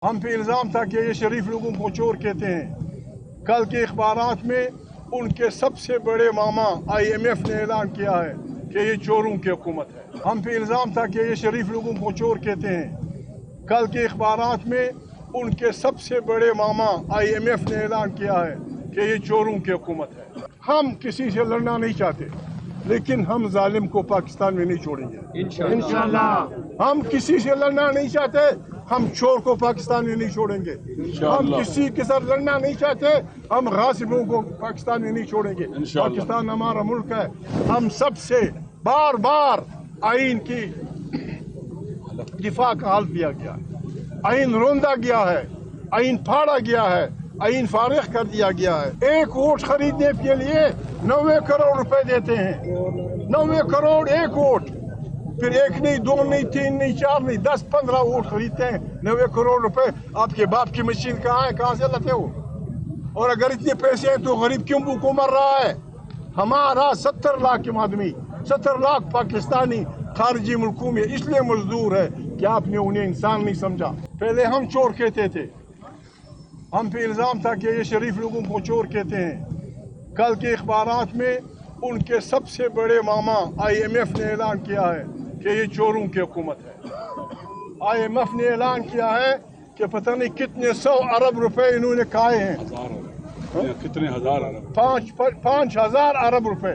ہم پہ الزام تھا کہ یہ شریف لوگوں کو چور کہتے ہیں۔ کل کے اخبارات میں ان کے سب سے بڑے ماما IMF نے اعلان کیا ہے کہ یہ چوروں کی حکومت ہے۔ ہم پہ الزام تھا کہ یہ شریف لوگوں کو چور کہتے ہیں۔ کل کے اخبارات میں ان کے سب سے بڑے ماما IMF نے اعلان کیا ہے کہ یہ چوروں کی حکومت ہے۔ ہم کسی سے لڑنا نہیں چاہتے، لیکن ہم ظالم کو پاکستان میں نہیں چھوڑیں گے انشاءاللہ۔ ہم کسی سے لڑنا نہیں چاہتے، ہم چور کو پاکستان میں نہیں چھوڑیں گے۔ ہم کسی کے ساتھ لڑنا نہیں چاہتے، ہم غاصبوں کو پاکستان میں نہیں چھوڑیں گے۔ پاکستان ہمارا ملک ہے۔ ہم سب سے بار بار آئین کی دفاع کا حل دیا گیا ہے، آئین روندا گیا ہے، آئین پھاڑا گیا ہے، آئین فارغ کر دیا گیا ہے۔ ایک ووٹ خریدنے کے لیے 90 کروڑ روپے دیتے ہیں، 90 کروڑ ایک ووٹ۔ پھر ایک نہیں، دو نہیں، تین نہیں، چار نہیں، 10-15 ووٹ خریدتے ہیں، 90 کروڑ روپے۔ آپ کے باپ کی مشین کہاں ہے؟ کہاں سے لاتے ہو؟ اور اگر اتنے پیسے ہیں تو غریب کیوں بھوکوں مر رہا ہے؟ ہمارا 70 لاکھ آدمی، 70 لاکھ پاکستانی خارجی ملکوں میں اس لیے مزدور ہے کہ آپ نے انہیں انسان نہیں سمجھا۔ پہلے ہم چور کہتے تھے، ہم پہ الزام تھا کہ یہ شریف لوگوں کو چور کہتے ہیں۔ کل کے اخبارات میں ان کے سب سے بڑے ماما IMF نے اعلان کیا ہے کہ یہ چوروں کی حکومت ہے۔ IMF نے اعلان کیا ہے کہ پتہ نہیں کتنے 100 ارب روپے انہوں نے کھائے ہیں، کتنے ہزار ارب، 5,000 ارب روپے،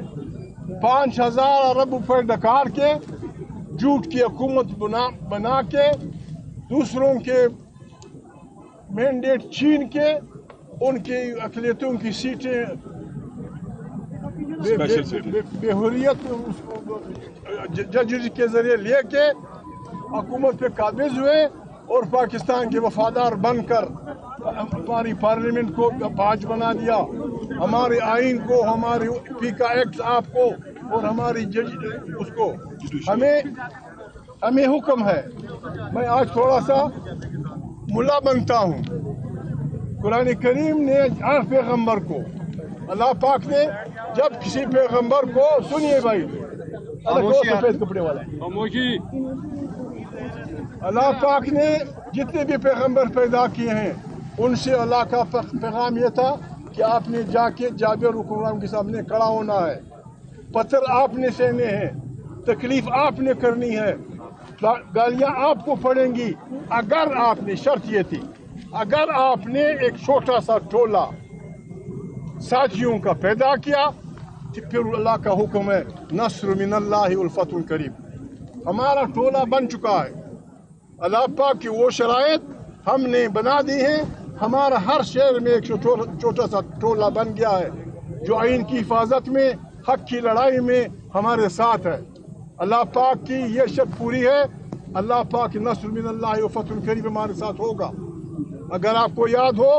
5,000 ارب روپے ڈکار کے جھوٹ کی حکومت بنا کے دوسروں کے مینڈیٹ چھین کے ان کی اقلیتوں کی سیٹیں بے حریت ججری کے ذریعے لے کے حکومت پہ قابض ہوئے اور پاکستان کے وفادار بن کر ہماری پارلیمنٹ کو باج بنا دیا، ہمارے آئین کو، ہماری پیکا ایکٹ آپ کو اور ہماری اس کو ہمیں حکم ہے۔ میں آج تھوڑا سا ملا بنتا ہوں۔ قرآن کریم نے ہر پیغمبر کو، اللہ پاک نے جب کسی پیغمبر کو، سنیے بھائی، سفید کپڑے والا، اللہ پاک نے جتنے بھی پیغمبر پیدا کیے ہیں ان سے اللہ کا پیغام یہ تھا کہ آپ نے جا کے جابر حکمران کے سامنے کھڑا ہونا ہے، پتھر آپ نے سہنے ہیں، تکلیف آپ نے کرنی ہے، گالیاں آپ کو پڑیں گی اگر آپ نے، شرط یہ تھی، اگر آپ نے ایک چھوٹا سا ٹولہ ساتھیوں کا پیدا کیا تو پھر اللہ کا حکم ہے نصر من اللہ والفتح قریب۔ ہمارا ٹولہ بن چکا ہے، اللہ پاک کی وہ شرائط ہم نے بنا دی ہیں، ہمارا ہر شہر میں ایک چھوٹا سا ٹولہ بن گیا ہے جو آئین کی حفاظت میں، حق کی لڑائی میں ہمارے ساتھ ہے۔ اللہ پاک کی یہ شرط پوری ہے، اللہ پاک نصر من اللہ وفتح قریب ہمارے ساتھ ہوگا۔ اگر آپ کو یاد ہو،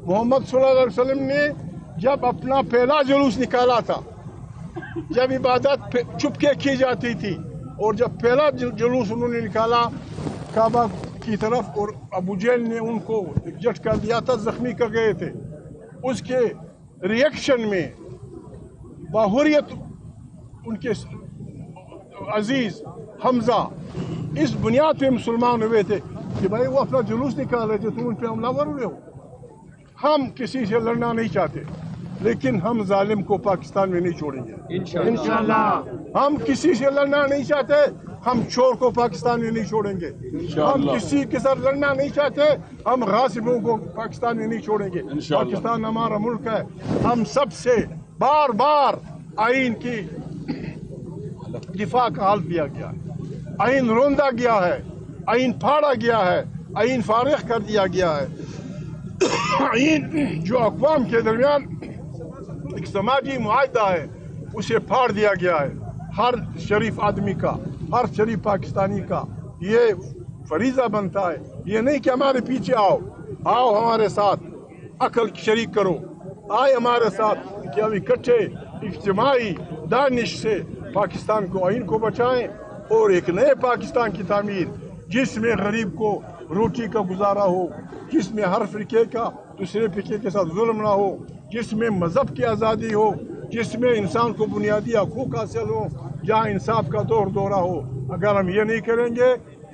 محمد صلی اللہ علیہ وسلم نے جب اپنا پہلا جلوس نکالا تھا، جب عبادت چپکے کی جاتی تھی، اور جب پہلا جلوس انہوں نے نکالا کعبہ کی طرف اور ابو جہل نے ان کو جٹ کر دیا تھا، زخمی کر گئے تھے، اس کے ریئیکشن میں باحریت ان کے عزیز حمزہ اس بنیاد پہ مسلمان ہوئے تھے کہ بھائی وہ اپنا جلوس نکال رہے تھے، تم ان پہ حملہ ور ہوئے ہو۔ ہم کسی سے لڑنا نہیں چاہتے، لیکن ہم ظالم کو پاکستان میں نہیں چھوڑیں گے انشاءاللہ۔ ہم کسی سے لڑنا نہیں چاہتے، ہم چور کو پاکستان میں نہیں چھوڑیں گے۔ ہم کسی کے ساتھ لڑنا نہیں چاہتے، ہم غاصبوں کو پاکستان میں نہیں چھوڑیں گے۔ پاکستان ہمارا ملک ہے۔ ہم سب سے بار بار آئین کی دفاع کا حل دیا گیا ہے، آئین روندا گیا ہے، آئین پھاڑا گیا ہے، آئین فارغ کر دیا گیا ہے۔ آئین جو اقوام کے درمیان ایک سماجی معاہدہ ہے اسے پھاڑ دیا گیا ہے۔ ہر شریف آدمی کا، ہر شریف پاکستانی کا یہ فریضہ بنتا ہے، یہ نہیں کہ ہمارے پیچھے آؤ ہمارے ساتھ عقل شریک کرو، آئے ہمارے ساتھ کہ ہم اکٹھے اجتماعی دانش سے پاکستان کو، آئین کو بچائیں اور ایک نئے پاکستان کی تعمیر جس میں غریب کو روٹی کا گزارا ہو، جس میں ہر فرقے کا دوسرے فرقے کے ساتھ ظلم نہ ہو، جس میں مذہب کی آزادی ہو، جس میں انسان کو بنیادی حقوق حاصل ہو، جہاں انصاف کا دور دورہ ہو۔ اگر ہم یہ نہیں کریں گے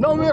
90